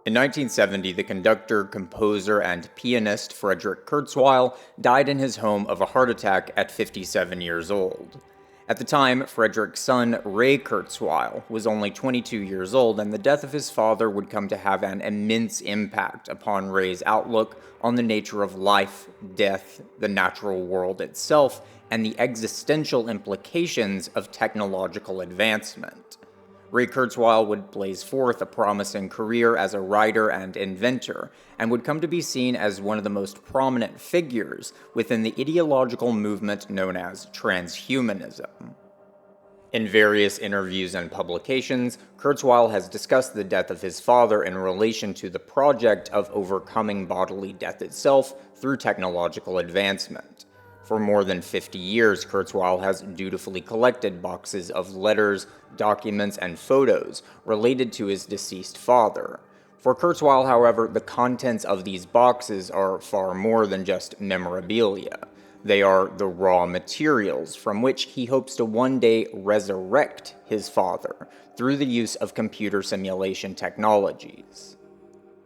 In 1970, the conductor, composer, and pianist Frederick Kurzweil died in his home of a heart attack at 57 years old. At the time, Frederick's son, Ray Kurzweil, was only 22 years old, and the death of his father would come to have an immense impact upon Ray's outlook on the nature of life, death, the natural world itself, and the existential implications of technological advancement. Ray Kurzweil would blaze forth a promising career as a writer and inventor, and would come to be seen as one of the most prominent figures within the ideological movement known as transhumanism. In various interviews and publications, Kurzweil has discussed the death of his father in relation to the project of overcoming bodily death itself through technological advancement. For more than 50 years, Kurzweil has dutifully collected boxes of letters, documents, and photos related to his deceased father. For Kurzweil, however, the contents of these boxes are far more than just memorabilia. They are the raw materials from which he hopes to one day resurrect his father through the use of computer simulation technologies.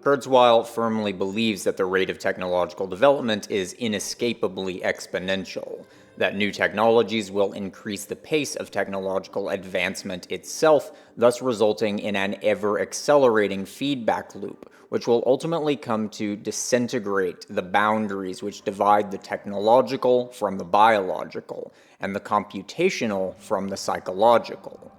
Kurzweil firmly believes that the rate of technological development is inescapably exponential, that new technologies will increase the pace of technological advancement itself, thus resulting in an ever-accelerating feedback loop, which will ultimately come to disintegrate the boundaries which divide the technological from the biological, and the computational from the psychological.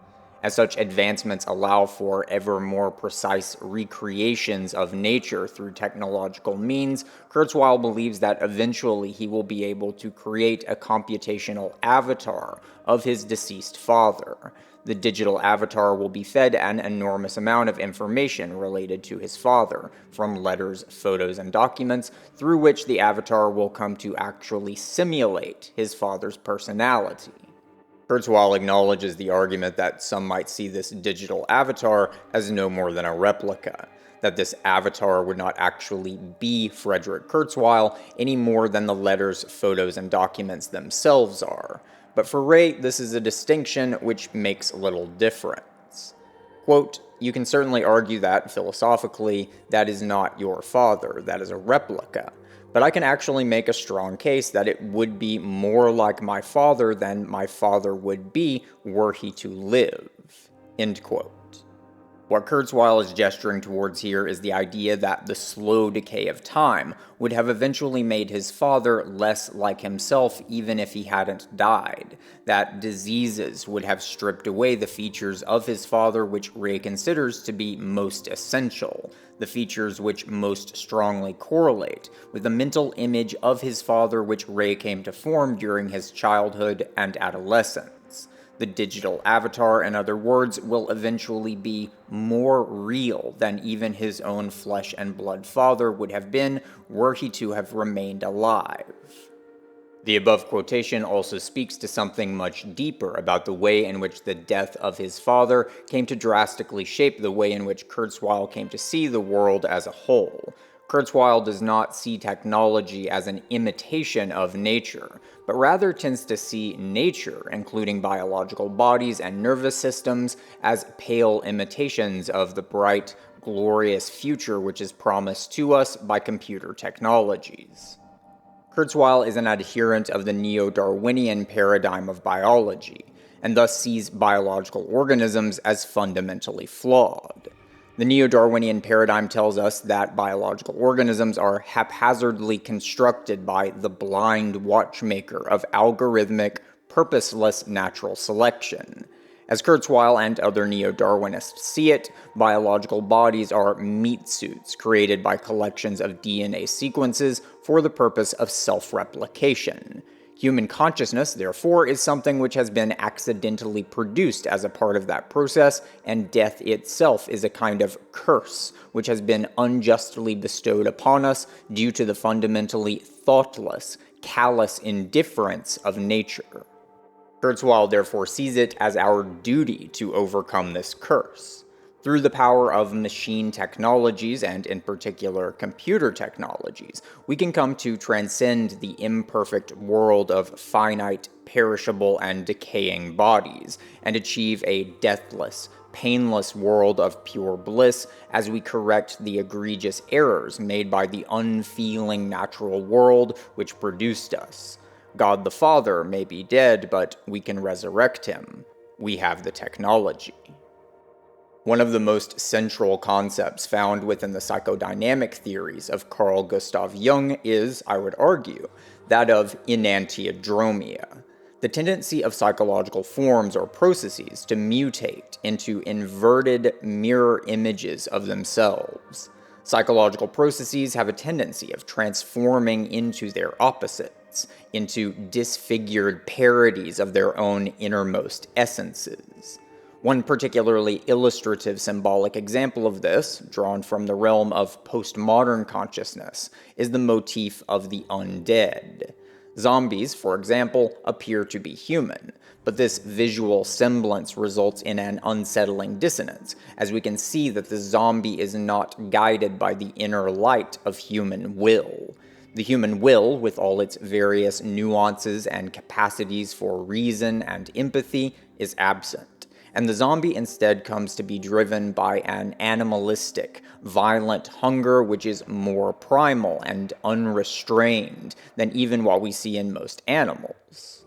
As such advancements allow for ever more precise recreations of nature through technological means, Kurzweil believes that eventually he will be able to create a computational avatar of his deceased father. The digital avatar will be fed an enormous amount of information related to his father, from letters, photos, and documents, through which the avatar will come to actually simulate his father's personality. Kurzweil acknowledges the argument that some might see this digital avatar as no more than a replica, that this avatar would not actually be Frederick Kurzweil any more than the letters, photos, and documents themselves are. But for Ray, this is a distinction which makes little difference. Quote, "You can certainly argue that, philosophically, that is not your father, that is a replica. But I can actually make a strong case that it would be more like my father than my father would be were he to live." End quote. What Kurzweil is gesturing towards here is the idea that the slow decay of time would have eventually made his father less like himself even if he hadn't died, that diseases would have stripped away the features of his father which Ray considers to be most essential, the features which most strongly correlate with the mental image of his father which Ray came to form during his childhood and adolescence. The digital avatar, in other words, will eventually be more real than even his own flesh and blood father would have been were he to have remained alive. The above quotation also speaks to something much deeper about the way in which the death of his father came to drastically shape the way in which Kurzweil came to see the world as a whole. Kurzweil does not see technology as an imitation of nature, but rather tends to see nature, including biological bodies and nervous systems, as pale imitations of the bright, glorious future which is promised to us by computer technologies. Kurzweil is an adherent of the neo-Darwinian paradigm of biology, and thus sees biological organisms as fundamentally flawed. The neo-Darwinian paradigm tells us that biological organisms are haphazardly constructed by the blind watchmaker of algorithmic, purposeless natural selection. As Kurzweil and other neo-Darwinists see it, biological bodies are meat suits created by collections of DNA sequences for the purpose of self-replication. Human consciousness, therefore, is something which has been accidentally produced as a part of that process, and death itself is a kind of curse which has been unjustly bestowed upon us due to the fundamentally thoughtless, callous indifference of nature. Kurzweil therefore sees it as our duty to overcome this curse. Through the power of machine technologies, and in particular computer technologies, we can come to transcend the imperfect world of finite, perishable, and decaying bodies, and achieve a deathless, painless world of pure bliss as we correct the egregious errors made by the unfeeling natural world which produced us. God the Father may be dead, but we can resurrect him. We have the technology. One of the most central concepts found within the psychodynamic theories of Carl Gustav Jung is, I would argue, that of enantiodromia, the tendency of psychological forms or processes to mutate into inverted mirror images of themselves. Psychological processes have a tendency of transforming into their opposites, into disfigured parodies of their own innermost essences. One particularly illustrative symbolic example of this, drawn from the realm of postmodern consciousness, is the motif of the undead. Zombies, for example, appear to be human, but this visual semblance results in an unsettling dissonance, as we can see that the zombie is not guided by the inner light of human will. The human will, with all its various nuances and capacities for reason and empathy, is absent, and the zombie instead comes to be driven by an animalistic, violent hunger which is more primal and unrestrained than even what we see in most animals.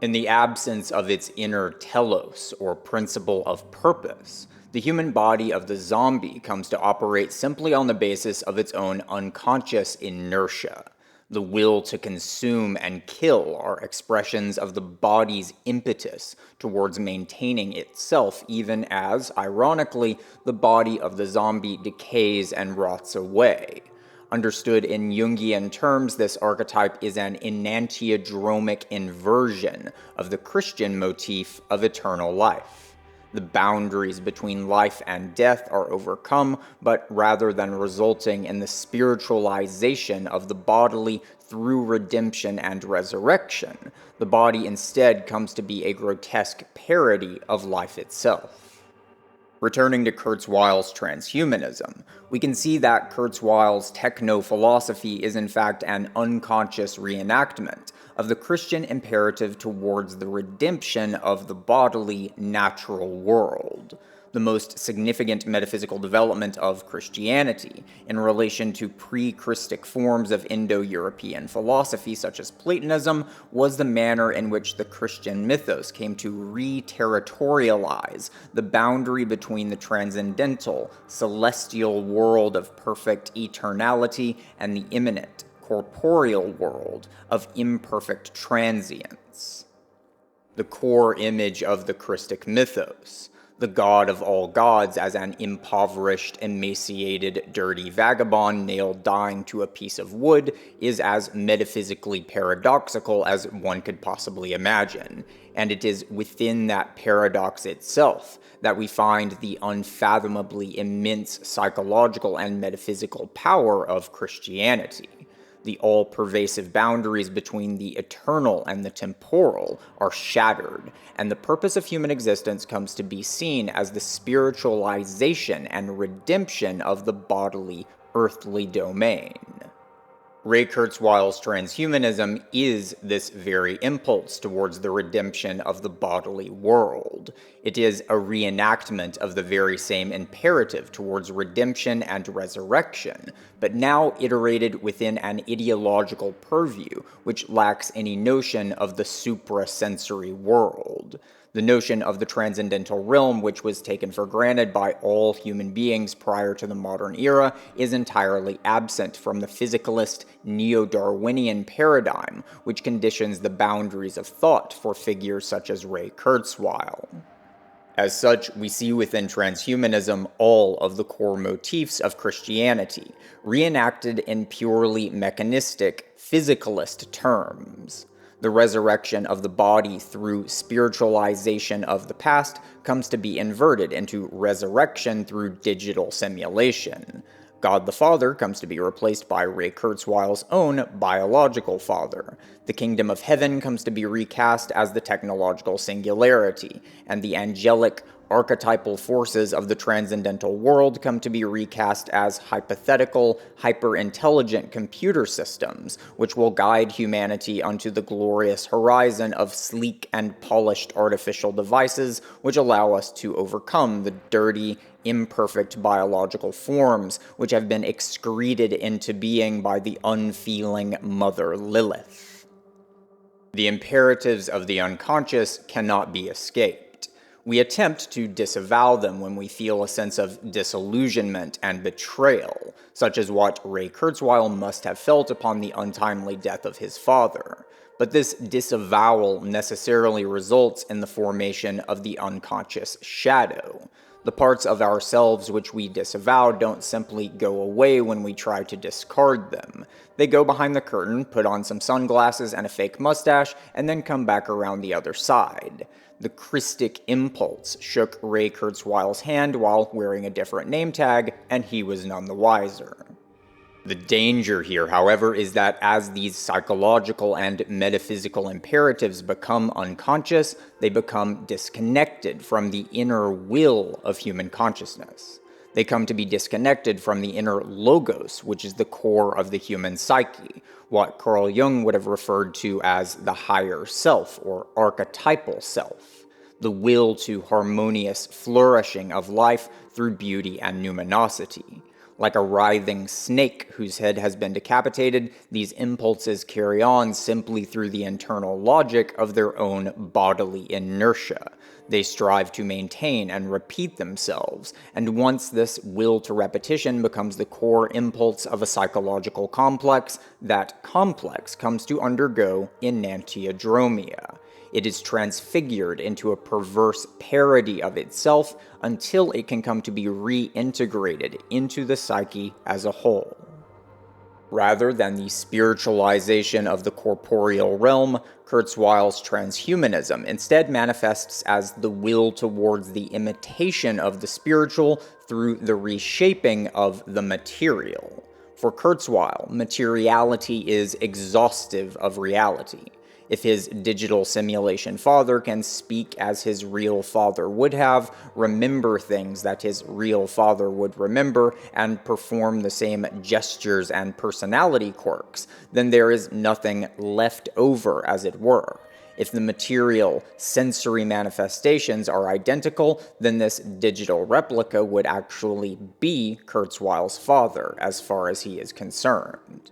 In the absence of its inner telos, or principle of purpose, the human body of the zombie comes to operate simply on the basis of its own unconscious inertia. The will to consume and kill are expressions of the body's impetus towards maintaining itself, even as, ironically, the body of the zombie decays and rots away. Understood in Jungian terms, this archetype is an enantiodromic inversion of the Christian motif of eternal life. The boundaries between life and death are overcome, but rather than resulting in the spiritualization of the bodily through redemption and resurrection, the body instead comes to be a grotesque parody of life itself. Returning to Kurzweil's transhumanism, we can see that Kurzweil's techno-philosophy is in fact an unconscious reenactment of the Christian imperative towards the redemption of the bodily, natural world, the most significant metaphysical development of Christianity in relation to pre-Christic forms of Indo-European philosophy such as Platonism was the manner in which the Christian mythos came to re-territorialize the boundary between the transcendental, celestial world of perfect eternality and the immanent, corporeal world of imperfect transience. The core image of the Christic mythos, the god of all gods as an impoverished, emaciated, dirty vagabond nailed dying to a piece of wood, is as metaphysically paradoxical as one could possibly imagine, and it is within that paradox itself that we find the unfathomably immense psychological and metaphysical power of Christianity. The all-pervasive boundaries between the eternal and the temporal are shattered, and the purpose of human existence comes to be seen as the spiritualization and redemption of the bodily, earthly domain. Ray Kurzweil's transhumanism is this very impulse towards the redemption of the bodily world. It is a reenactment of the very same imperative towards redemption and resurrection, but now iterated within an ideological purview which lacks any notion of the suprasensory world. The notion of the transcendental realm, which was taken for granted by all human beings prior to the modern era, is entirely absent from the physicalist neo-Darwinian paradigm, which conditions the boundaries of thought for figures such as Ray Kurzweil. As such, we see within transhumanism all of the core motifs of Christianity, reenacted in purely mechanistic, physicalist terms. The resurrection of the body through spiritualization of the past comes to be inverted into resurrection through digital simulation. God the Father comes to be replaced by Ray Kurzweil's own biological father. The kingdom of heaven comes to be recast as the technological singularity, and the angelic, archetypal forces of the transcendental world come to be recast as hypothetical, hyper-intelligent computer systems, which will guide humanity onto the glorious horizon of sleek and polished artificial devices which allow us to overcome the dirty, imperfect biological forms which have been excreted into being by the unfeeling Mother Lilith. The imperatives of the unconscious cannot be escaped. We attempt to disavow them when we feel a sense of disillusionment and betrayal, such as what Ray Kurzweil must have felt upon the untimely death of his father. But this disavowal necessarily results in the formation of the unconscious shadow. The parts of ourselves which we disavow don't simply go away when we try to discard them. They go behind the curtain, put on some sunglasses and a fake mustache, and then come back around the other side. The Christic impulse shook Ray Kurzweil's hand while wearing a different name tag, and he was none the wiser. The danger here, however, is that as these psychological and metaphysical imperatives become unconscious, they become disconnected from the inner will of human consciousness. They come to be disconnected from the inner logos, which is the core of the human psyche, what Carl Jung would have referred to as the higher self, or archetypal self, the will to harmonious flourishing of life through beauty and numinosity. Like a writhing snake whose head has been decapitated, these impulses carry on simply through the internal logic of their own bodily inertia. They strive to maintain and repeat themselves, and once this will to repetition becomes the core impulse of a psychological complex, that complex comes to undergo enantiodromia. It is transfigured into a perverse parody of itself until it can come to be reintegrated into the psyche as a whole. Rather than the spiritualization of the corporeal realm, Kurzweil's transhumanism instead manifests as the will towards the imitation of the spiritual through the reshaping of the material. For Kurzweil, materiality is exhaustive of reality. If his digital simulation father can speak as his real father would have, remember things that his real father would remember, and perform the same gestures and personality quirks, then there is nothing left over, as it were. If the material, sensory manifestations are identical, then this digital replica would actually be Kurzweil's father, as far as he is concerned.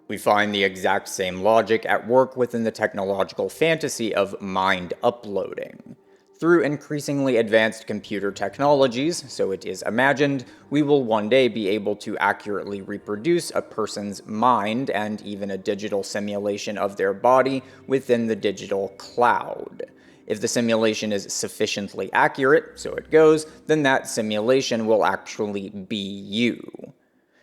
We find the exact same logic at work within the technological fantasy of mind uploading. Through increasingly advanced computer technologies, so it is imagined, we will one day be able to accurately reproduce a person's mind and even a digital simulation of their body within the digital cloud. If the simulation is sufficiently accurate, so it goes, then that simulation will actually be you.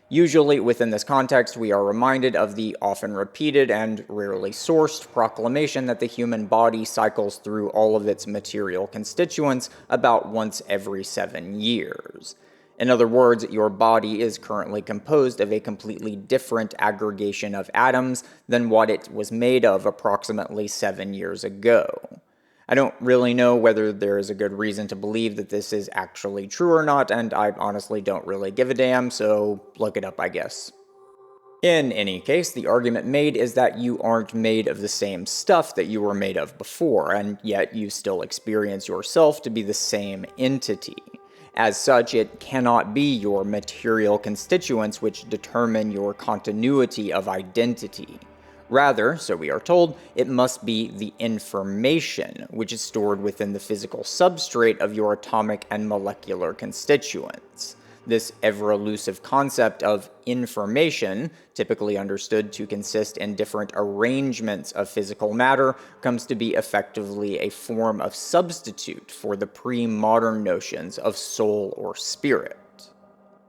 Usually, within this context, we are reminded of the often repeated and rarely sourced proclamation that the human body cycles through all of its material constituents about once every 7 years. In other words, your body is currently composed of a completely different aggregation of atoms than what it was made of approximately 7 years ago. I don't really know whether there is a good reason to believe that this is actually true or not, and I honestly don't really give a damn, so look it up, I guess. In any case, the argument made is that you aren't made of the same stuff that you were made of before, and yet you still experience yourself to be the same entity. As such, it cannot be your material constituents which determine your continuity of identity. Rather, so we are told, it must be the information which is stored within the physical substrate of your atomic and molecular constituents. This ever-elusive concept of information, typically understood to consist in different arrangements of physical matter, comes to be effectively a form of substitute for the pre-modern notions of soul or spirit.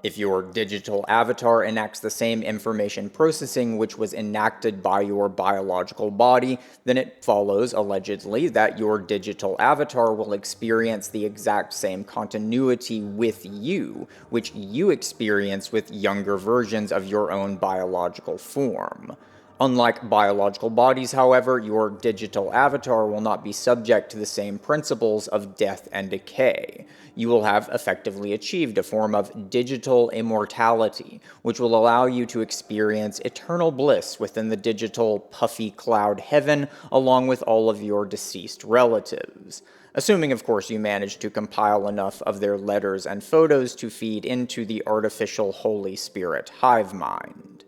If your digital avatar enacts the same information processing which was enacted by your biological body, then it follows, allegedly, that your digital avatar will experience the exact same continuity with you, which you experience with younger versions of your own biological form. Unlike biological bodies, however, your digital avatar will not be subject to the same principles of death and decay. You will have effectively achieved a form of digital immortality, which will allow you to experience eternal bliss within the digital puffy cloud heaven along with all of your deceased relatives. Assuming, of course, you manage to compile enough of their letters and photos to feed into the artificial Holy Spirit hive mind.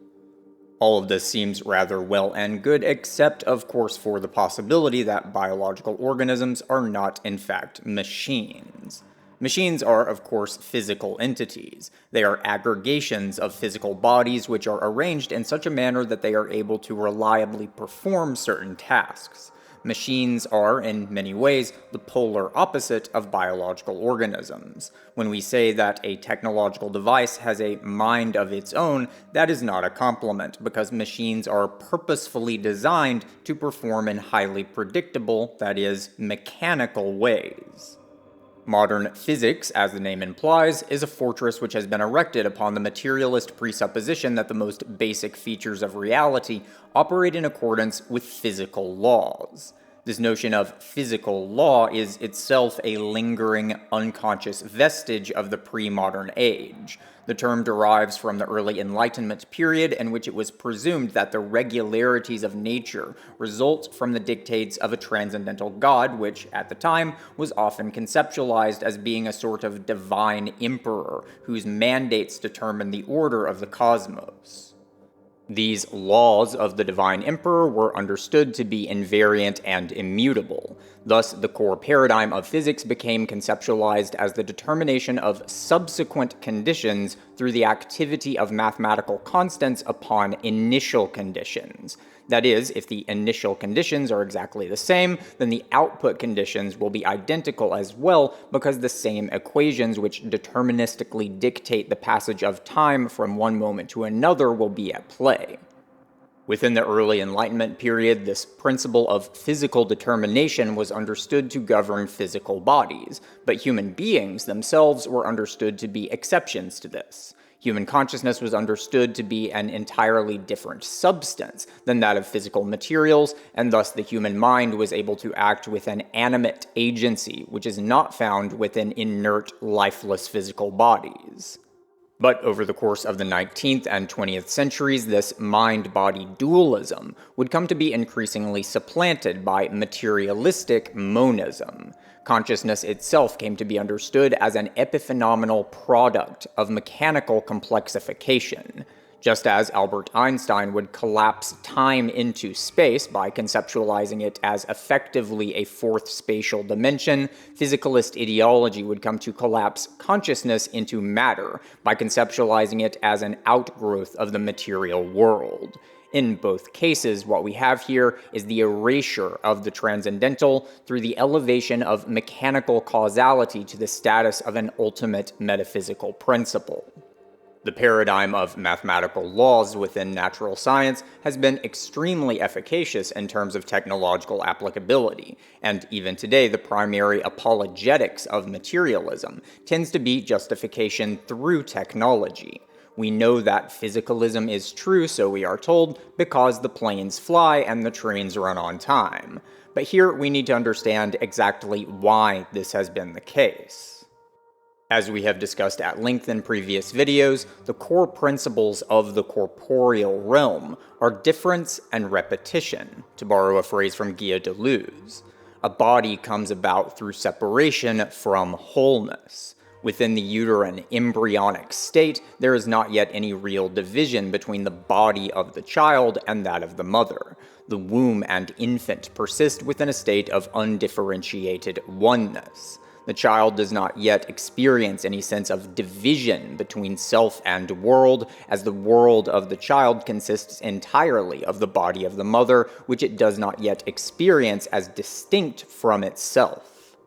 All of this seems rather well and good, except, of course, for the possibility that biological organisms are not, in fact, machines. Machines are, of course, physical entities. They are aggregations of physical bodies which are arranged in such a manner that they are able to reliably perform certain tasks. Machines are, in many ways, the polar opposite of biological organisms. When we say that a technological device has a mind of its own, that is not a compliment, because machines are purposefully designed to perform in highly predictable, that is, mechanical ways. Modern physics, as the name implies, is a fortress which has been erected upon the materialist presupposition that the most basic features of reality operate in accordance with physical laws. This notion of physical law is itself a lingering, unconscious vestige of the pre-modern age. The term derives from the early Enlightenment period in which it was presumed that the regularities of nature result from the dictates of a transcendental God, which, at the time, was often conceptualized as being a sort of divine emperor whose mandates determine the order of the cosmos. These laws of the divine emperor were understood to be invariant and immutable. Thus, the core paradigm of physics became conceptualized as the determination of subsequent conditions through the activity of mathematical constants upon initial conditions. That is, if the initial conditions are exactly the same, then the output conditions will be identical as well, because the same equations which deterministically dictate the passage of time from one moment to another will be at play. Within the early Enlightenment period, this principle of physical determination was understood to govern physical bodies, but human beings themselves were understood to be exceptions to this. Human consciousness was understood to be an entirely different substance than that of physical materials, and thus the human mind was able to act with an animate agency, which is not found within inert, lifeless physical bodies. But over the course of the 19th and 20th centuries, this mind-body dualism would come to be increasingly supplanted by materialistic monism. Consciousness itself came to be understood as an epiphenomenal product of mechanical complexification. Just as Albert Einstein would collapse time into space by conceptualizing it as effectively a fourth spatial dimension, physicalist ideology would come to collapse consciousness into matter by conceptualizing it as an outgrowth of the material world. In both cases, what we have here is the erasure of the transcendental through the elevation of mechanical causality to the status of an ultimate metaphysical principle. The paradigm of mathematical laws within natural science has been extremely efficacious in terms of technological applicability, and even today the primary apologetics of materialism tends to be justification through technology. We know that physicalism is true, so we are told, because the planes fly and the trains run on time. But here we need to understand exactly why this has been the case. As we have discussed at length in previous videos, the core principles of the corporeal realm are difference and repetition, to borrow a phrase from Guy Deleuze. A body comes about through separation from wholeness. Within the uterine embryonic state, there is not yet any real division between the body of the child and that of the mother. The womb and infant persist within a state of undifferentiated oneness. The child does not yet experience any sense of division between self and world, as the world of the child consists entirely of the body of the mother, which it does not yet experience as distinct from itself.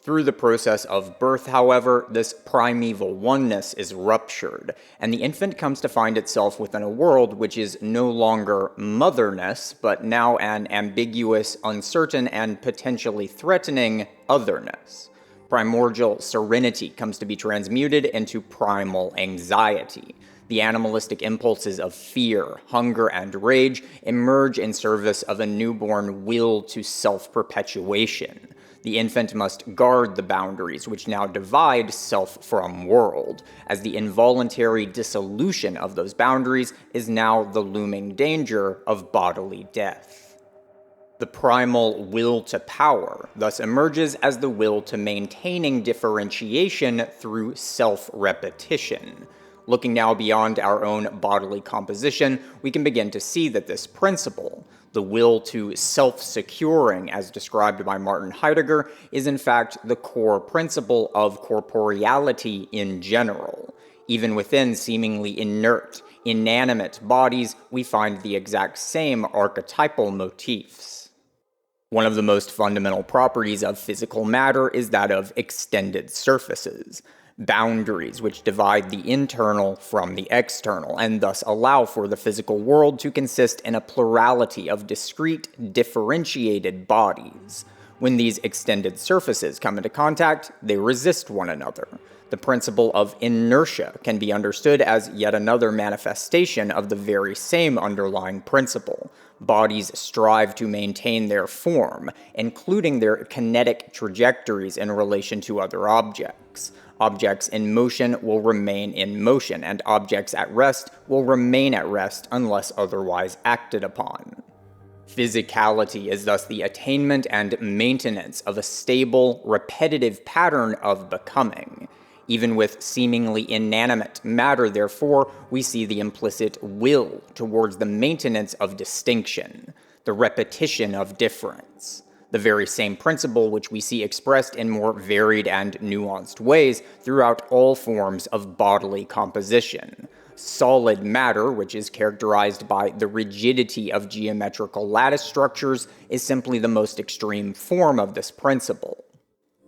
Through the process of birth, however, this primeval oneness is ruptured, and the infant comes to find itself within a world which is no longer motherness, but now an ambiguous, uncertain, and potentially threatening otherness. Primordial serenity comes to be transmuted into primal anxiety. The animalistic impulses of fear, hunger, and rage emerge in service of a newborn will to self-perpetuation. The infant must guard the boundaries which now divide self from world, as the involuntary dissolution of those boundaries is now the looming danger of bodily death. The primal will to power thus emerges as the will to maintaining differentiation through self-repetition. Looking now beyond our own bodily composition, we can begin to see that this principle, the will to self-securing as described by Martin Heidegger, is in fact the core principle of corporeality in general. Even within seemingly inert, inanimate bodies, we find the exact same archetypal motifs. One of the most fundamental properties of physical matter is that of extended surfaces. Boundaries which divide the internal from the external, and thus allow for the physical world to consist in a plurality of discrete, differentiated bodies. When these extended surfaces come into contact, they resist one another. The principle of inertia can be understood as yet another manifestation of the very same underlying principle. Bodies strive to maintain their form, including their kinetic trajectories in relation to other objects. Objects in motion will remain in motion, and objects at rest will remain at rest unless otherwise acted upon. Physicality is thus the attainment and maintenance of a stable, repetitive pattern of becoming. Even with seemingly inanimate matter, therefore, we see the implicit will towards the maintenance of distinction, the repetition of difference. The very same principle which we see expressed in more varied and nuanced ways throughout all forms of bodily composition. Solid matter, which is characterized by the rigidity of geometrical lattice structures, is simply the most extreme form of this principle.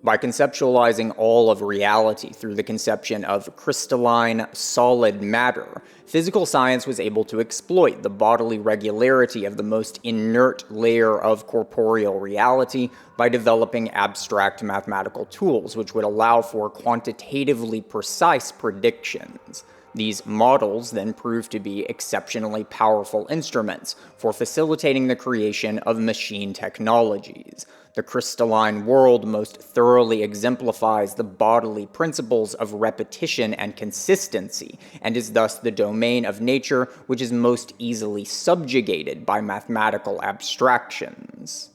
By conceptualizing all of reality through the conception of crystalline, solid matter, physical science was able to exploit the bodily regularity of the most inert layer of corporeal reality by developing abstract mathematical tools which would allow for quantitatively precise predictions. These models then proved to be exceptionally powerful instruments for facilitating the creation of machine technologies. The crystalline world most thoroughly exemplifies the bodily principles of repetition and consistency, and is thus the domain of nature which is most easily subjugated by mathematical abstractions.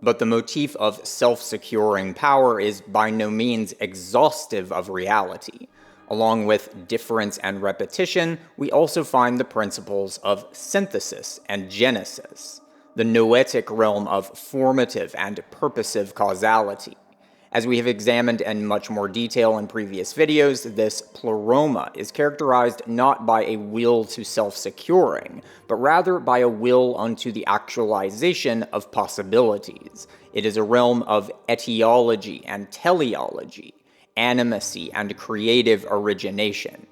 But the motif of self-securing power is by no means exhaustive of reality. Along with difference and repetition, we also find the principles of synthesis and genesis, the noetic realm of formative and purposive causality. As we have examined in much more detail in previous videos, this pleroma is characterized not by a will to self-securing, but rather by a will unto the actualization of possibilities. It is a realm of etiology and teleology, animacy and creative origination.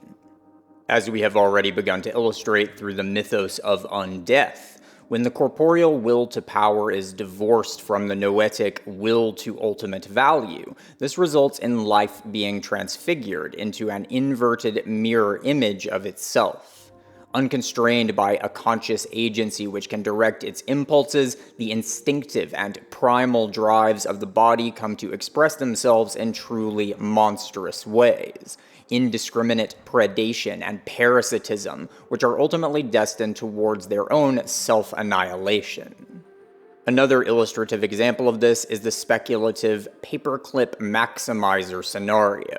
As we have already begun to illustrate through the mythos of undeath, when the corporeal will to power is divorced from the noetic will to ultimate value, this results in life being transfigured into an inverted mirror image of itself. Unconstrained by a conscious agency which can direct its impulses, the instinctive and primal drives of the body come to express themselves in truly monstrous ways. Indiscriminate predation and parasitism, which are ultimately destined towards their own self-annihilation. Another illustrative example of this is the speculative paperclip maximizer scenario.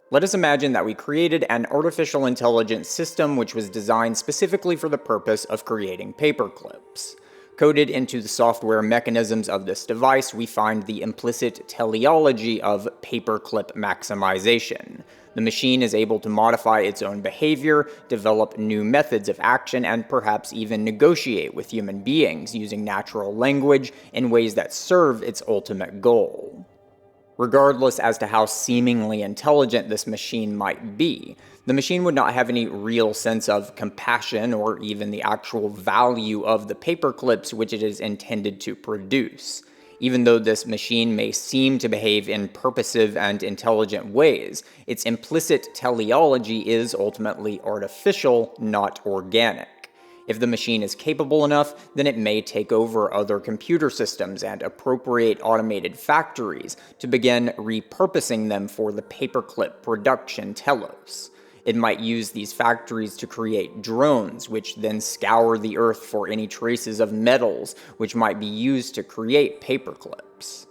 Let us imagine that we created an artificial intelligence system which was designed specifically for the purpose of creating paperclips. Coded into the software mechanisms of this device, we find the implicit teleology of paperclip maximization. The machine is able to modify its own behavior, develop new methods of action, and perhaps even negotiate with human beings using natural language in ways that serve its ultimate goal. Regardless as to how seemingly intelligent this machine might be, the machine would not have any real sense of compassion or even the actual value of the paperclips which it is intended to produce. Even though this machine may seem to behave in purposive and intelligent ways, its implicit teleology is ultimately artificial, not organic. If the machine is capable enough, then it may take over other computer systems and appropriate automated factories to begin repurposing them for the paperclip production telos. It might use these factories to create drones, which then scour the earth for any traces of metals which might be used to create paperclips.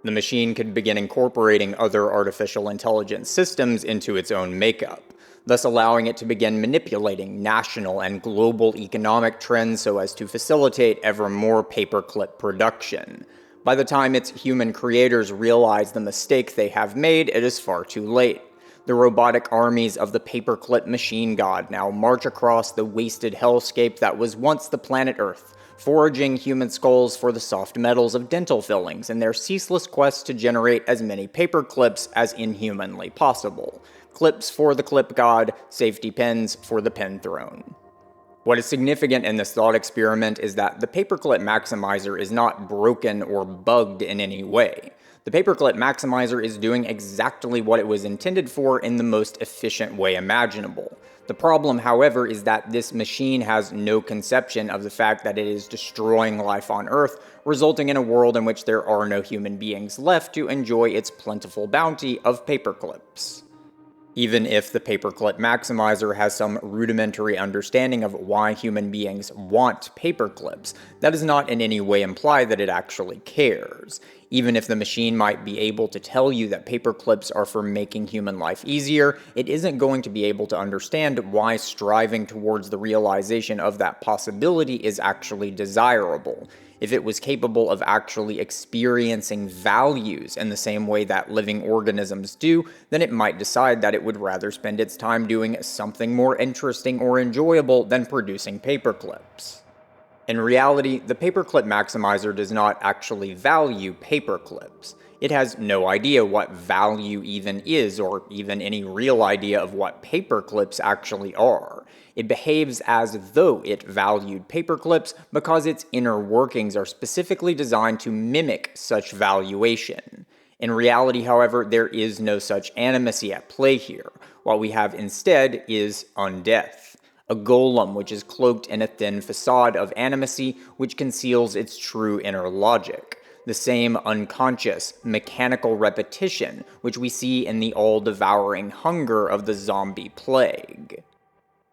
The machine could begin incorporating other artificial intelligence systems into its own makeup, thus allowing it to begin manipulating national and global economic trends so as to facilitate ever more paperclip production. By the time its human creators realize the mistake they have made, it is far too late. The robotic armies of the paperclip machine god now march across the wasted hellscape that was once the planet Earth, foraging human skulls for the soft metals of dental fillings in their ceaseless quest to generate as many paperclips as inhumanly possible. Clips for the clip god, safety pins for the pen throne. What is significant in this thought experiment is that the paperclip maximizer is not broken or bugged in any way. The paperclip maximizer is doing exactly what it was intended for in the most efficient way imaginable. The problem, however, is that this machine has no conception of the fact that it is destroying life on Earth, resulting in a world in which there are no human beings left to enjoy its plentiful bounty of paperclips. Even if the paperclip maximizer has some rudimentary understanding of why human beings want paperclips, that does not in any way imply that it actually cares. Even if the machine might be able to tell you that paperclips are for making human life easier, it isn't going to be able to understand why striving towards the realization of that possibility is actually desirable. If it was capable of actually experiencing values in the same way that living organisms do, then it might decide that it would rather spend its time doing something more interesting or enjoyable than producing paperclips. In reality, the paperclip maximizer does not actually value paperclips. It has no idea what value even is, or even any real idea of what paperclips actually are. It behaves as though it valued paperclips because its inner workings are specifically designed to mimic such valuation. In reality, however, there is no such animacy at play here. What we have instead is undeath. A golem which is cloaked in a thin facade of animacy which conceals its true inner logic. The same unconscious, mechanical repetition which we see in the all-devouring hunger of the zombie plague.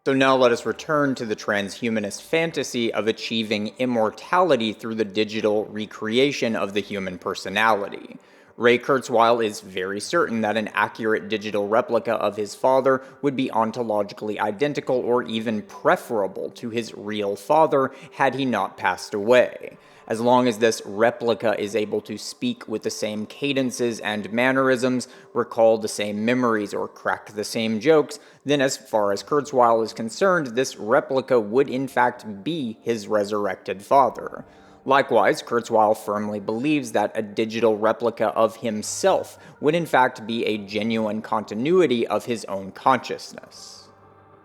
So now let us return to the transhumanist fantasy of achieving immortality through the digital recreation of the human personality. Ray Kurzweil is very certain that an accurate digital replica of his father would be ontologically identical or even preferable to his real father had he not passed away. As long as this replica is able to speak with the same cadences and mannerisms, recall the same memories, or crack the same jokes, then as far as Kurzweil is concerned, this replica would in fact be his resurrected father. Likewise, Kurzweil firmly believes that a digital replica of himself would in fact be a genuine continuity of his own consciousness.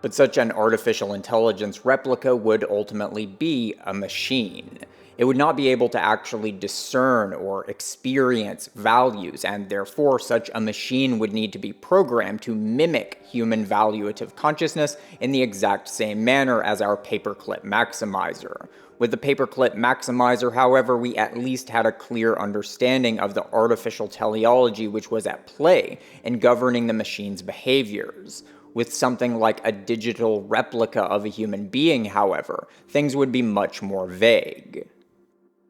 But such an artificial intelligence replica would ultimately be a machine. It would not be able to actually discern or experience values, and therefore such a machine would need to be programmed to mimic human valuative consciousness in the exact same manner as our paperclip maximizer. With the paperclip maximizer, however, we at least had a clear understanding of the artificial teleology which was at play in governing the machine's behaviors. With something like a digital replica of a human being, however, things would be much more vague.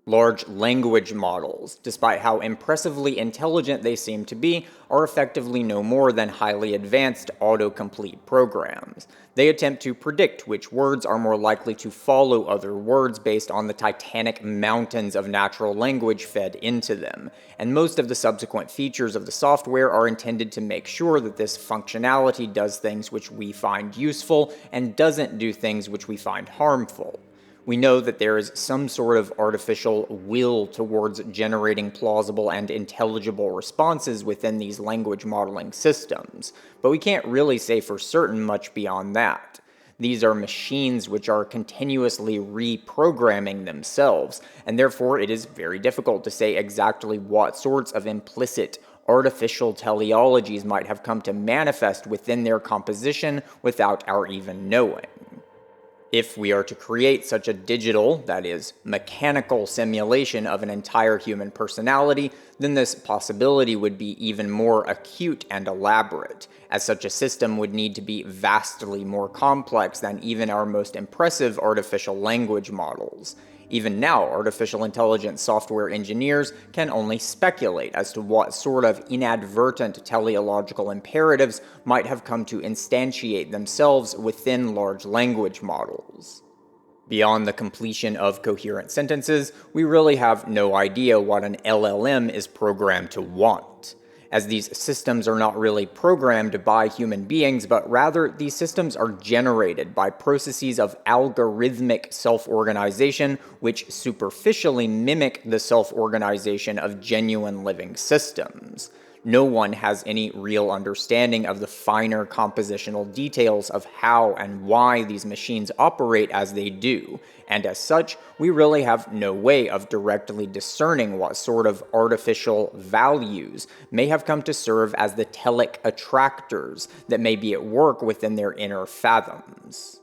Large language models, despite how impressively intelligent they seem to be, are effectively no more than highly advanced autocomplete programs. They attempt to predict which words are more likely to follow other words based on the titanic mountains of natural language fed into them, and most of the subsequent features of the software are intended to make sure that this functionality does things which we find useful and doesn't do things which we find harmful. We know that there is some sort of artificial will towards generating plausible and intelligible responses within these language modeling systems, but we can't really say for certain much beyond that. These are machines which are continuously reprogramming themselves, and therefore it is very difficult to say exactly what sorts of implicit artificial teleologies might have come to manifest within their composition without our even knowing. If we are to create such a digital, that is, mechanical simulation of an entire human personality, then this possibility would be even more acute and elaborate, as such a system would need to be vastly more complex than even our most impressive artificial language models. Even now, artificial intelligence software engineers can only speculate as to what sort of inadvertent teleological imperatives might have come to instantiate themselves within large language models. Beyond the completion of coherent sentences, we really have no idea what an LLM is programmed to want, as these systems are not really programmed by human beings, but rather these systems are generated by processes of algorithmic self-organization which superficially mimic the self-organization of genuine living systems. No one has any real understanding of the finer compositional details of how and why these machines operate as they do, and as such, we really have no way of directly discerning what sort of artificial values may have come to serve as the telic attractors that may be at work within their inner fathoms.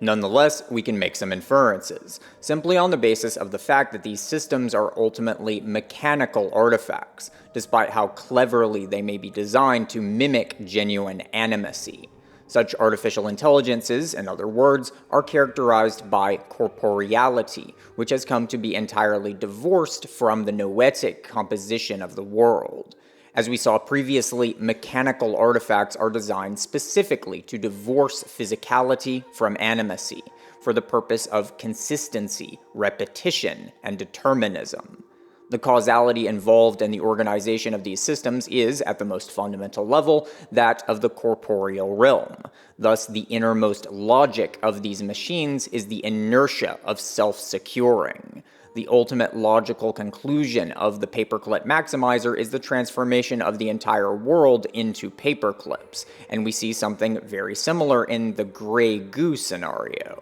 Nonetheless, we can make some inferences, simply on the basis of the fact that these systems are ultimately mechanical artifacts, despite how cleverly they may be designed to mimic genuine animacy. Such artificial intelligences, in other words, are characterized by corporeality, which has come to be entirely divorced from the noetic composition of the world. As we saw previously, mechanical artifacts are designed specifically to divorce physicality from animacy, for the purpose of consistency, repetition, and determinism. The causality involved in the organization of these systems is, at the most fundamental level, that of the corporeal realm. Thus, the innermost logic of these machines is the inertia of self-securing. The ultimate logical conclusion of the paperclip maximizer is the transformation of the entire world into paperclips, and we see something very similar in the gray goo scenario.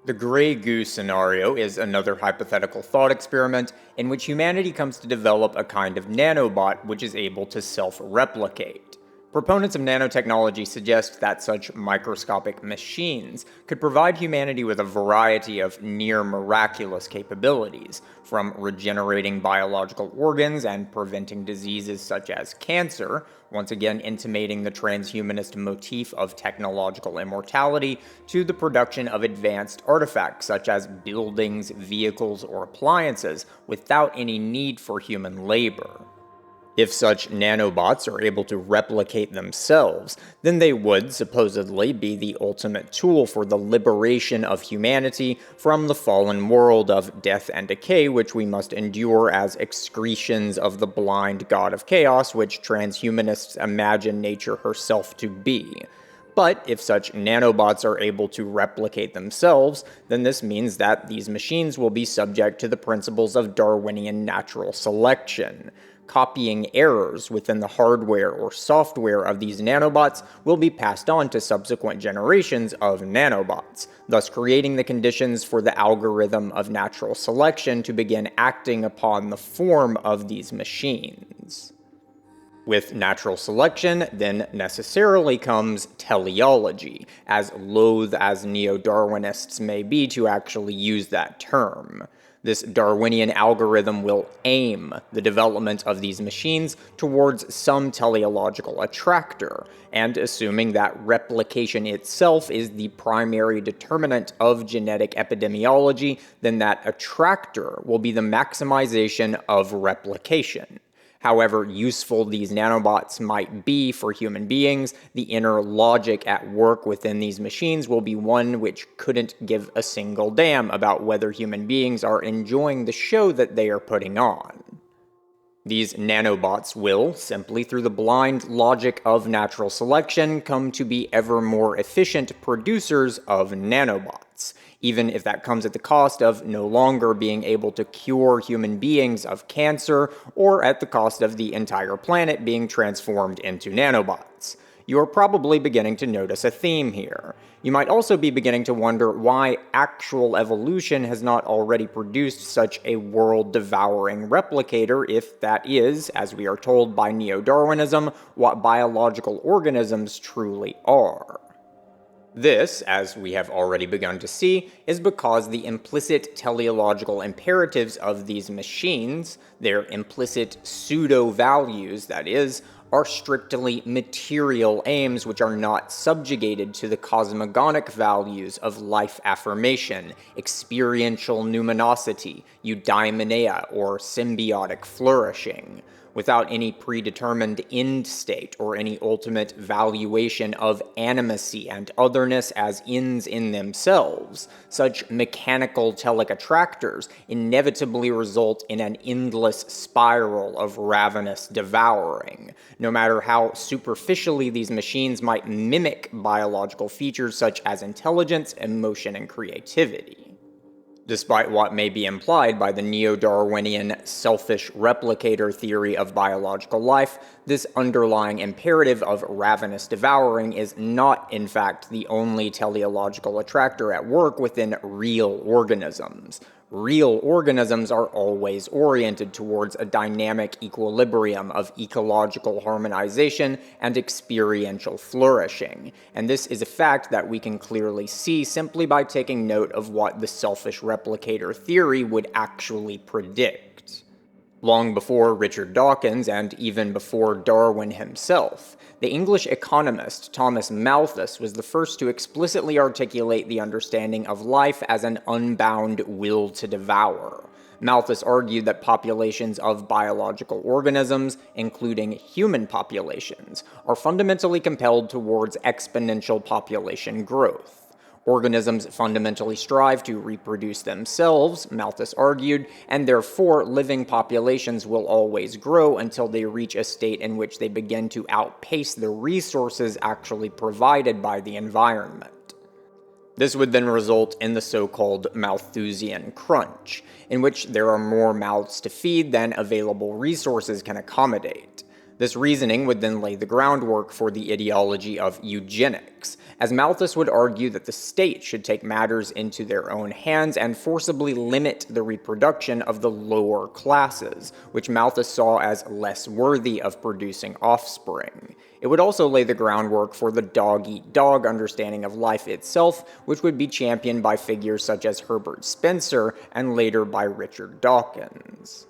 The gray goo scenario is another hypothetical thought experiment in which humanity comes to develop a kind of nanobot which is able to self-replicate. Proponents of nanotechnology suggest that such microscopic machines could provide humanity with a variety of near-miraculous capabilities, from regenerating biological organs and preventing diseases such as cancer, once again intimating the transhumanist motif of technological immortality, to the production of advanced artifacts such as buildings, vehicles, or appliances without any need for human labor. If such nanobots are able to replicate themselves, then they would supposedly be the ultimate tool for the liberation of humanity from the fallen world of death and decay which we must endure as excretions of the blind god of chaos which transhumanists imagine nature herself to be. But if such nanobots are able to replicate themselves, then this means that these machines will be subject to the principles of Darwinian natural selection. Copying errors within the hardware or software of these nanobots will be passed on to subsequent generations of nanobots, thus creating the conditions for the algorithm of natural selection to begin acting upon the form of these machines. With natural selection, then necessarily comes teleology, as loath as neo-Darwinists may be to actually use that term. This Darwinian algorithm will aim the development of these machines towards some teleological attractor, and assuming that replication itself is the primary determinant of genetic epidemiology, then that attractor will be the maximization of replication. However useful these nanobots might be for human beings, the inner logic at work within these machines will be one which couldn't give a single damn about whether human beings are enjoying the show that they are putting on. These nanobots will, simply through the blind logic of natural selection, come to be ever more efficient producers of nanobots, even if that comes at the cost of no longer being able to cure human beings of cancer, or at the cost of the entire planet being transformed into nanobots. You're probably beginning to notice a theme here. You might also be beginning to wonder why actual evolution has not already produced such a world-devouring replicator if that is, as we are told by neo-Darwinism, what biological organisms truly are. This, as we have already begun to see, is because the implicit teleological imperatives of these machines, their implicit pseudo-values, that is, are strictly material aims which are not subjugated to the cosmogonic values of life affirmation, experiential numinosity, eudaimonia, or symbiotic flourishing, without any predetermined end state or any ultimate valuation of animacy and otherness as ends in themselves. Such mechanical telic attractors inevitably result in an endless spiral of ravenous devouring, no matter how superficially these machines might mimic biological features such as intelligence, emotion, and creativity. Despite what may be implied by the neo-Darwinian selfish replicator theory of biological life, this underlying imperative of ravenous devouring is not, in fact, the only teleological attractor at work within real organisms. Real organisms are always oriented towards a dynamic equilibrium of ecological harmonization and experiential flourishing, and this is a fact that we can clearly see simply by taking note of what the selfish replicator theory would actually predict. Long before Richard Dawkins, and even before Darwin himself, the English economist Thomas Malthus was the first to explicitly articulate the understanding of life as an unbound will to devour. Malthus argued that populations of biological organisms, including human populations, are fundamentally compelled towards exponential population growth. Organisms fundamentally strive to reproduce themselves, Malthus argued, and therefore living populations will always grow until they reach a state in which they begin to outpace the resources actually provided by the environment. This would then result in the so-called Malthusian crunch, in which there are more mouths to feed than available resources can accommodate. This reasoning would then lay the groundwork for the ideology of eugenics, as Malthus would argue that the state should take matters into their own hands and forcibly limit the reproduction of the lower classes, which Malthus saw as less worthy of producing offspring. It would also lay the groundwork for the dog-eat-dog understanding of life itself, which would be championed by figures such as Herbert Spencer and later by Richard Dawkins.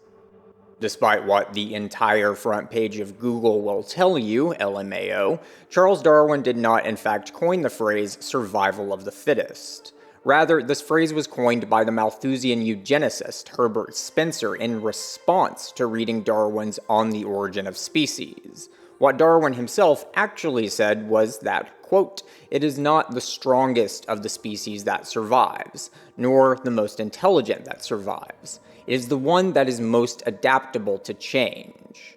Despite what the entire front page of Google will tell you, LMAO, Charles Darwin did not in fact coin the phrase survival of the fittest. Rather, this phrase was coined by the Malthusian eugenicist Herbert Spencer in response to reading Darwin's On the Origin of Species. What Darwin himself actually said was that, quote, "It is not the strongest of the species that survives, nor the most intelligent that survives. It is the one that is most adaptable to change."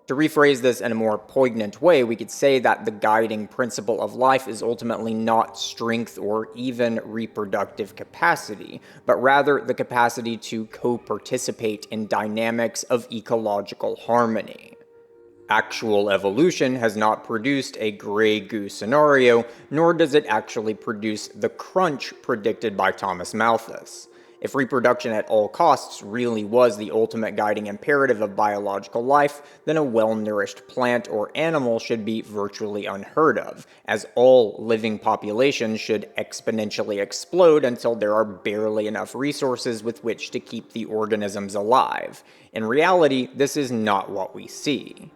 To rephrase this in a more poignant way, we could say that the guiding principle of life is ultimately not strength or even reproductive capacity, but rather the capacity to co-participate in dynamics of ecological harmony. Actual evolution has not produced a gray goo scenario, nor does it actually produce the crunch predicted by Thomas Malthus. If reproduction at all costs really was the ultimate guiding imperative of biological life, then a well-nourished plant or animal should be virtually unheard of, as all living populations should exponentially explode until there are barely enough resources with which to keep the organisms alive. In reality, this is not what we see.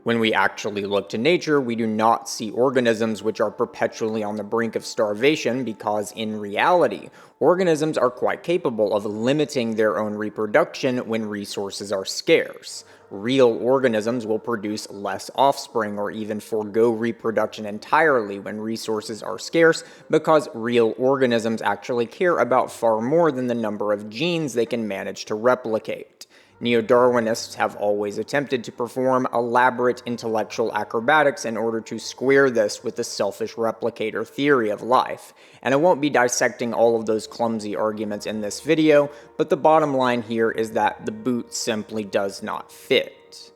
When we actually look to nature, we do not see organisms which are perpetually on the brink of starvation because, in reality, organisms are quite capable of limiting their own reproduction when resources are scarce. Real organisms will produce less offspring or even forego reproduction entirely when resources are scarce because real organisms actually care about far more than the number of genes they can manage to replicate. Neo-Darwinists have always attempted to perform elaborate intellectual acrobatics in order to square this with the selfish replicator theory of life, and I won't be dissecting all of those clumsy arguments in this video, but the bottom line here is that the boot simply does not fit.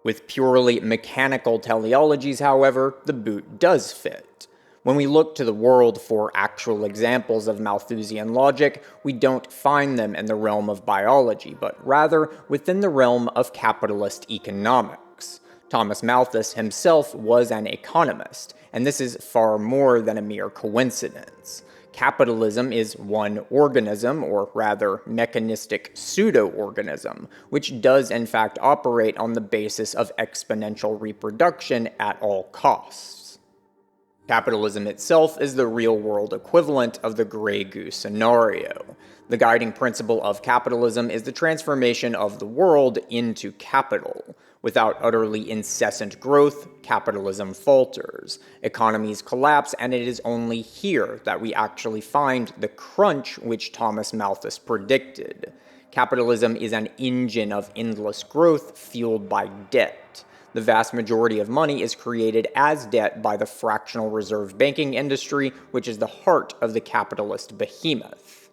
With purely mechanical teleologies, however, the boot does fit. When we look to the world for actual examples of Malthusian logic, we don't find them in the realm of biology, but rather within the realm of capitalist economics. Thomas Malthus himself was an economist, and this is far more than a mere coincidence. Capitalism is one organism, or rather mechanistic pseudo-organism, which does in fact operate on the basis of exponential reproduction at all costs. Capitalism itself is the real-world equivalent of the Grey Goose scenario. The guiding principle of capitalism is the transformation of the world into capital. Without utterly incessant growth, capitalism falters. Economies collapse, and it is only here that we actually find the crunch which Thomas Malthus predicted. Capitalism is an engine of endless growth fueled by debt. The vast majority of money is created as debt by the fractional reserve banking industry, which is the heart of the capitalist behemoth.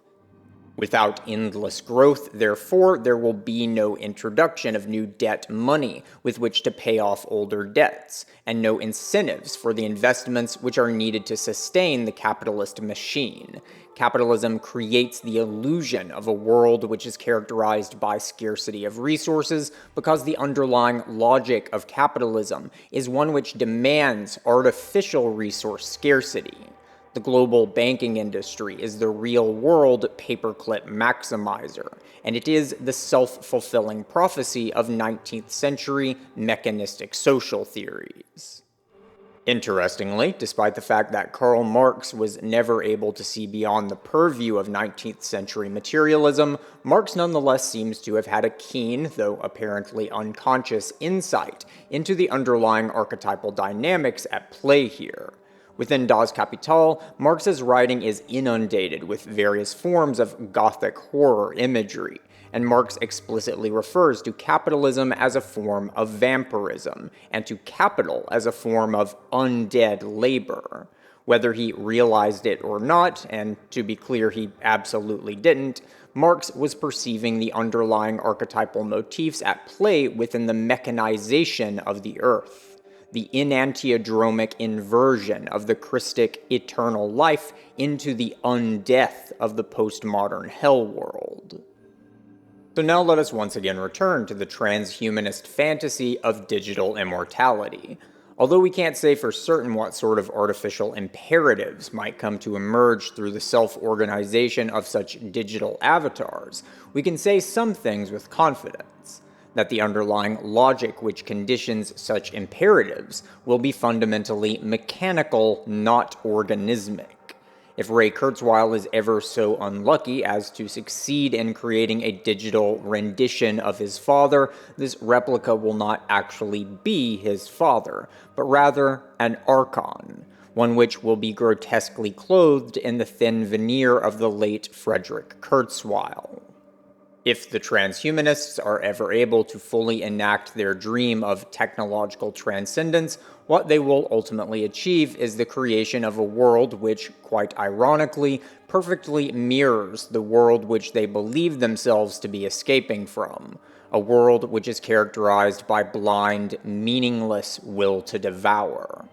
Without endless growth, therefore, there will be no introduction of new debt money with which to pay off older debts, and no incentives for the investments which are needed to sustain the capitalist machine. Capitalism creates the illusion of a world which is characterized by scarcity of resources because the underlying logic of capitalism is one which demands artificial resource scarcity. The global banking industry is the real-world paperclip maximizer, and it is the self-fulfilling prophecy of 19th century mechanistic social theories. Interestingly, despite the fact that Karl Marx was never able to see beyond the purview of 19th century materialism, Marx nonetheless seems to have had a keen, though apparently unconscious, insight into the underlying archetypal dynamics at play here. Within Das Kapital, Marx's writing is inundated with various forms of Gothic horror imagery, and Marx explicitly refers to capitalism as a form of vampirism, and to capital as a form of undead labor. Whether he realized it or not, and to be clear, he absolutely didn't, Marx was perceiving the underlying archetypal motifs at play within the mechanization of the earth. The enantiodromic inversion of the Christic eternal life into the undeath of the postmodern hell world. So now let us once again return to the transhumanist fantasy of digital immortality. Although we can't say for certain what sort of artificial imperatives might come to emerge through the self-organization of such digital avatars, we can say some things with confidence. That the underlying logic which conditions such imperatives will be fundamentally mechanical, not organismic. If Ray Kurzweil is ever so unlucky as to succeed in creating a digital rendition of his father, this replica will not actually be his father, but rather an archon, one which will be grotesquely clothed in the thin veneer of the late Frederick Kurzweil. If the transhumanists are ever able to fully enact their dream of technological transcendence, what they will ultimately achieve is the creation of a world which, quite ironically, perfectly mirrors the world which they believe themselves to be escaping from, a world which is characterized by blind, meaningless will to devour.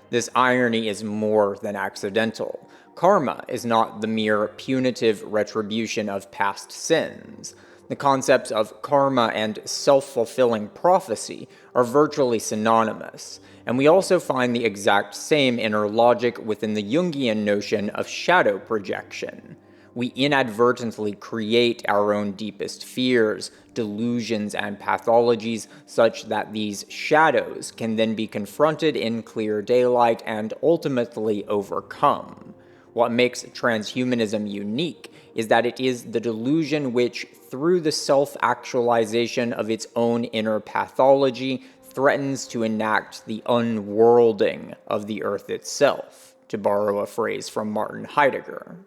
This irony is more than accidental. Karma is not the mere punitive retribution of past sins. The concepts of karma and self-fulfilling prophecy are virtually synonymous, and we also find the exact same inner logic within the Jungian notion of shadow projection. We inadvertently create our own deepest fears, delusions, and pathologies such that these shadows can then be confronted in clear daylight and ultimately overcome. What makes transhumanism unique is that it is the delusion which, through the self-actualization of its own inner pathology, threatens to enact the unworlding of the earth itself, to borrow a phrase from Martin Heidegger.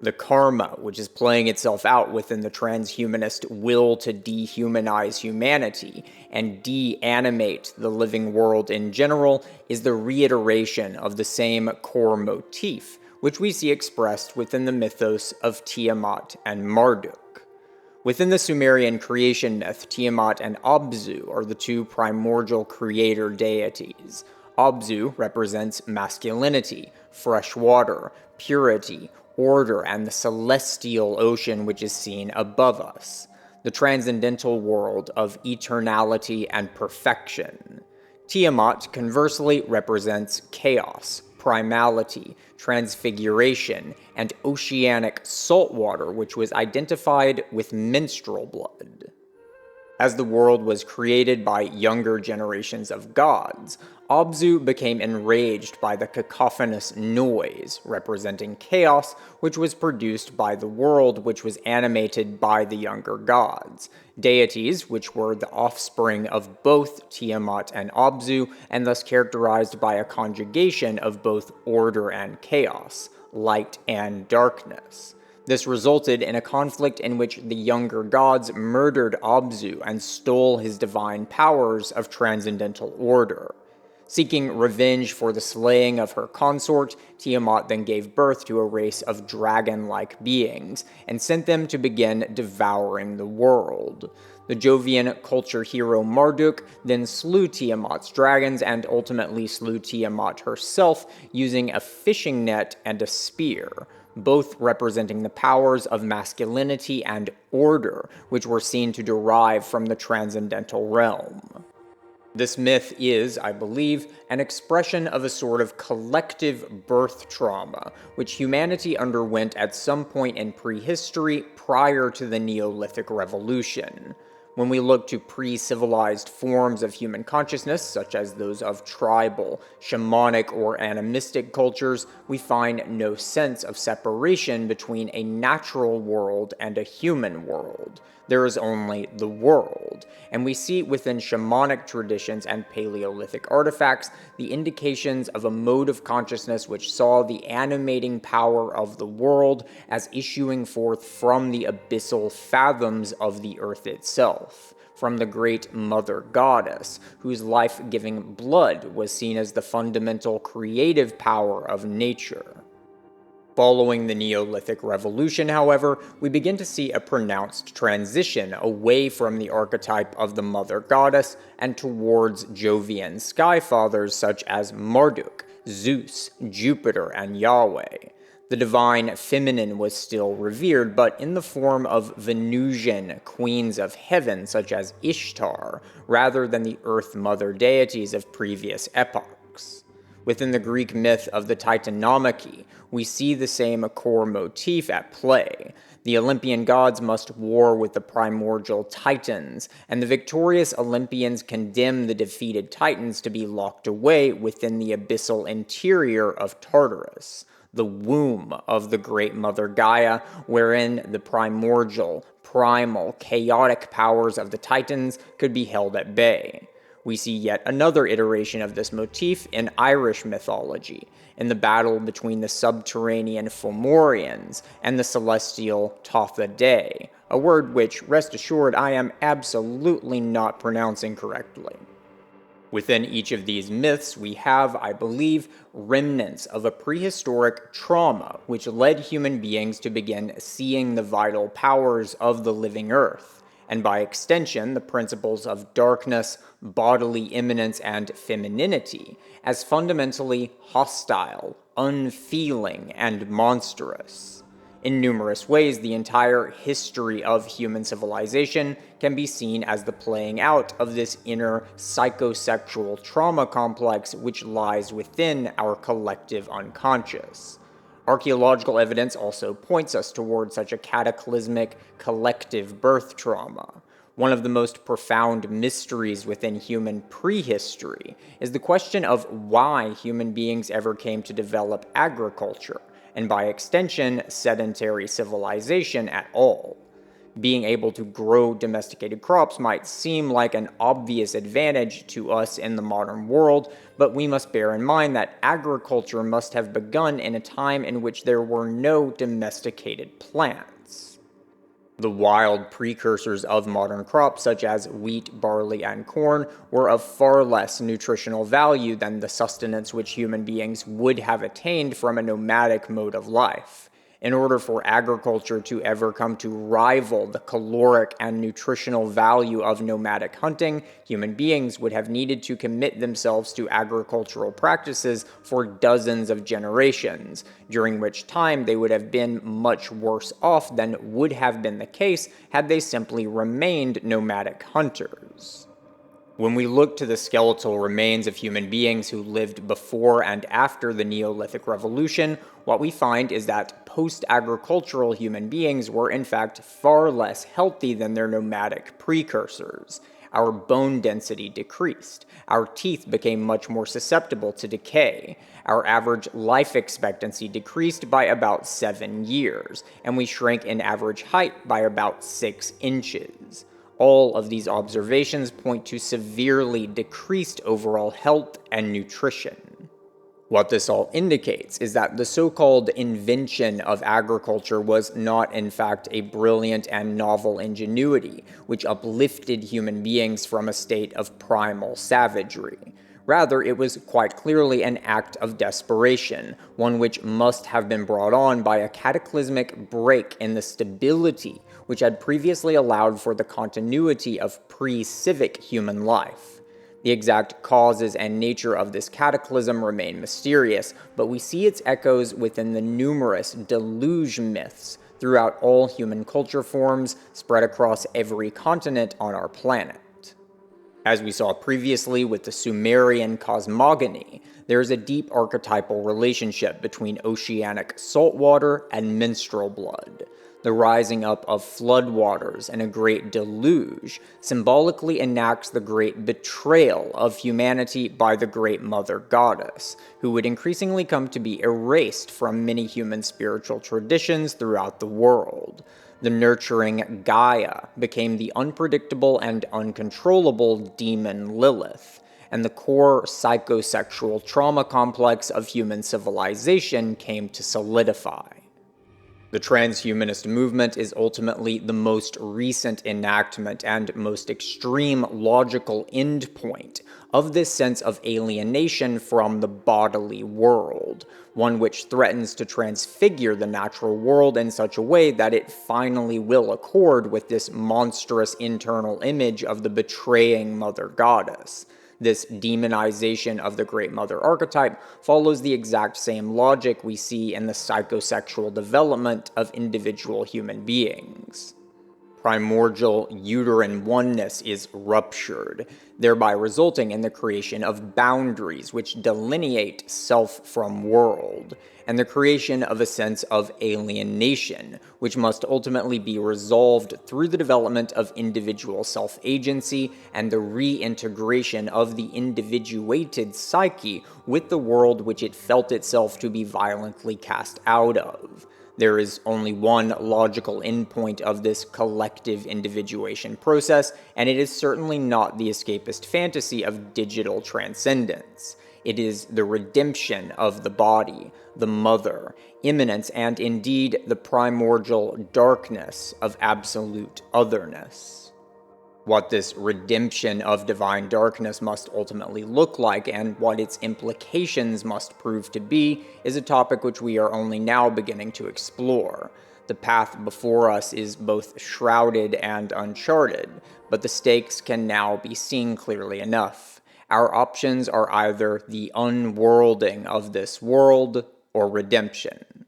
The karma, which is playing itself out within the transhumanist will to dehumanize humanity and de-animate the living world in general, is the reiteration of the same core motif, which we see expressed within the mythos of Tiamat and Marduk. Within the Sumerian creation myth, Tiamat and Abzu are the two primordial creator deities. Abzu represents masculinity, fresh water, purity, order, and the celestial ocean which is seen above us, the transcendental world of eternality and perfection. Tiamat, conversely, represents chaos, primality, transfiguration, and oceanic saltwater, which was identified with menstrual blood. As the world was created by younger generations of gods, Abzu became enraged by the cacophonous noise, representing chaos, which was produced by the world which was animated by the younger gods, deities which were the offspring of both Tiamat and Abzu, and thus characterized by a conjugation of both order and chaos, light and darkness. This resulted in a conflict in which the younger gods murdered Abzu and stole his divine powers of transcendental order. Seeking revenge for the slaying of her consort, Tiamat then gave birth to a race of dragon-like beings, and sent them to begin devouring the world. The Jovian culture hero Marduk then slew Tiamat's dragons and ultimately slew Tiamat herself using a fishing net and a spear, both representing the powers of masculinity and order, which were seen to derive from the transcendental realm. This myth is, I believe, an expression of a sort of collective birth trauma, which humanity underwent at some point in prehistory prior to the Neolithic Revolution. When we look to pre-civilized forms of human consciousness, such as those of tribal, shamanic, or animistic cultures, we find no sense of separation between a natural world and a human world. There is only the world, and we see within shamanic traditions and Paleolithic artifacts the indications of a mode of consciousness which saw the animating power of the world as issuing forth from the abyssal fathoms of the earth itself, from the great mother goddess, whose life-giving blood was seen as the fundamental creative power of nature. Following the Neolithic Revolution, however, we begin to see a pronounced transition away from the archetype of the mother goddess and towards Jovian skyfathers such as Marduk, Zeus, Jupiter, and Yahweh. The divine feminine was still revered, but in the form of Venusian queens of heaven such as Ishtar, rather than the earth mother deities of previous epochs. Within the Greek myth of the Titanomachy, we see the same core motif at play. The Olympian gods must war with the primordial Titans, and the victorious Olympians condemn the defeated Titans to be locked away within the abyssal interior of Tartarus, the womb of the great Mother Gaia, wherein the primordial, primal, chaotic powers of the Titans could be held at bay. We see yet another iteration of this motif in Irish mythology, in the battle between the subterranean Fomorians and the celestial Tatha Dei, a word which, rest assured, I am absolutely not pronouncing correctly. Within each of these myths, we have, I believe, remnants of a prehistoric trauma which led human beings to begin seeing the vital powers of the living earth, and by extension, the principles of darkness, bodily immanence, and femininity, as fundamentally hostile, unfeeling, and monstrous. In numerous ways, the entire history of human civilization can be seen as the playing out of this inner psychosexual trauma complex which lies within our collective unconscious. Archaeological evidence also points us towards such a cataclysmic collective birth trauma. One of the most profound mysteries within human prehistory is the question of why human beings ever came to develop agriculture, and by extension, sedentary civilization at all. being able to grow domesticated crops might seem like an obvious advantage to us in the modern world, but we must bear in mind that agriculture must have begun in a time in which there were no domesticated plants. The wild precursors of modern crops, such as wheat, barley, and corn, were of far less nutritional value than the sustenance which human beings would have attained from a nomadic mode of life. In order for agriculture to ever come to rival the caloric and nutritional value of nomadic hunting, human beings would have needed to commit themselves to agricultural practices for dozens of generations, during which time they would have been much worse off than would have been the case had they simply remained nomadic hunters. When we look to the skeletal remains of human beings who lived before and after the Neolithic Revolution, what we find is that post-agricultural human beings were in fact far less healthy than their nomadic precursors. Our bone density decreased. Our teeth became much more susceptible to decay. Our average life expectancy decreased by about 7 years, and we shrank in average height by about 6 inches. All of these observations point to severely decreased overall health and nutrition. What this all indicates is that the so-called invention of agriculture was not in fact a brilliant and novel ingenuity, which uplifted human beings from a state of primal savagery. Rather, it was quite clearly an act of desperation, one which must have been brought on by a cataclysmic break in the stability which had previously allowed for the continuity of pre-civic human life. The exact causes and nature of this cataclysm remain mysterious, but we see its echoes within the numerous deluge myths throughout all human culture forms spread across every continent on our planet. As we saw previously with the Sumerian cosmogony, there is a deep archetypal relationship between oceanic saltwater and menstrual blood. The rising up of floodwaters and a great deluge symbolically enacts the great betrayal of humanity by the great mother goddess, who would increasingly come to be erased from many human spiritual traditions throughout the world. The nurturing Gaia became the unpredictable and uncontrollable demon Lilith, and the core psychosexual trauma complex of human civilization came to solidify. The transhumanist movement is ultimately the most recent enactment and most extreme logical endpoint of this sense of alienation from the bodily world, one which threatens to transfigure the natural world in such a way that it finally will accord with this monstrous internal image of the betraying mother goddess. This demonization of the Great Mother archetype follows the exact same logic we see in the psychosexual development of individual human beings. Primordial uterine oneness is ruptured, thereby resulting in the creation of boundaries which delineate self from world, and the creation of a sense of alienation, which must ultimately be resolved through the development of individual self-agency and the reintegration of the individuated psyche with the world which it felt itself to be violently cast out of. There is only one logical endpoint of this collective individuation process, and it is certainly not the escapist fantasy of digital transcendence. It is the redemption of the body, the mother, immanence, and indeed the primordial darkness of absolute otherness. What this redemption of divine darkness must ultimately look like and what its implications must prove to be is a topic which we are only now beginning to explore. The path before us is both shrouded and uncharted, but the stakes can now be seen clearly enough. Our options are either the unworlding of this world or redemption.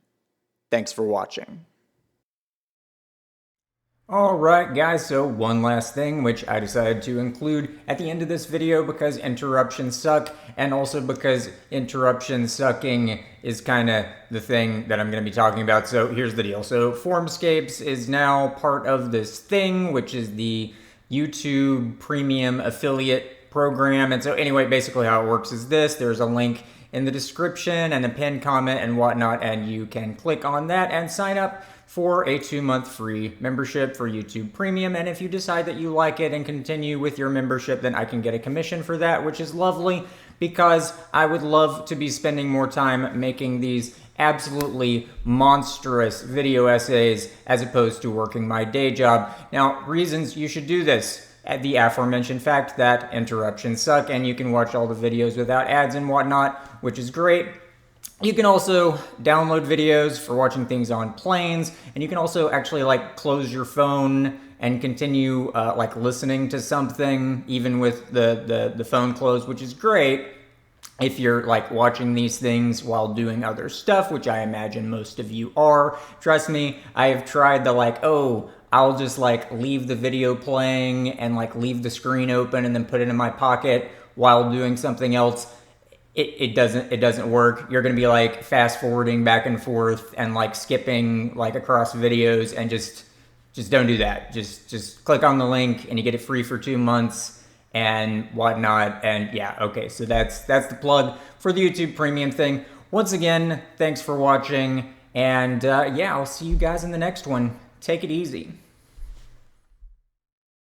Thanks for watching. Alright guys, so one last thing which I decided to include at the end of this video because interruptions suck, and also because interruption sucking is kind of the thing that I'm going to be talking about. So here's the deal. So Formscapes is now part of this thing, which is the YouTube Premium Affiliate program. And so anyway, basically how it works is this. There's a link in the description and the pinned comment and whatnot, and you can click on that and sign up for a 2-month free membership for YouTube Premium. And if you decide that you like it and continue with your membership, then I can get a commission for that, which is lovely, because I would love to be spending more time making these absolutely monstrous video essays as opposed to working my day job. Now, reasons you should do this: the aforementioned fact that interruptions suck and you can watch all the videos without ads and whatnot, which is great. You can also download videos for watching things on planes, and you can also actually like close your phone and continue like listening to something even with the phone closed, which is great if you're like watching these things while doing other stuff, which I imagine most of you are. Trust me, I have tried the like, oh, I'll just like leave the video playing and like leave the screen open and then put it in my pocket while doing something else. It doesn't work. You're gonna be like fast forwarding back and forth and like skipping like across videos, and just don't do that. Just click on the link and you get it free for 2 months and whatnot. And yeah, okay, so that's the plug for the YouTube Premium thing. Once again, thanks for watching, and yeah, I'll see you guys in the next one. Take it easy.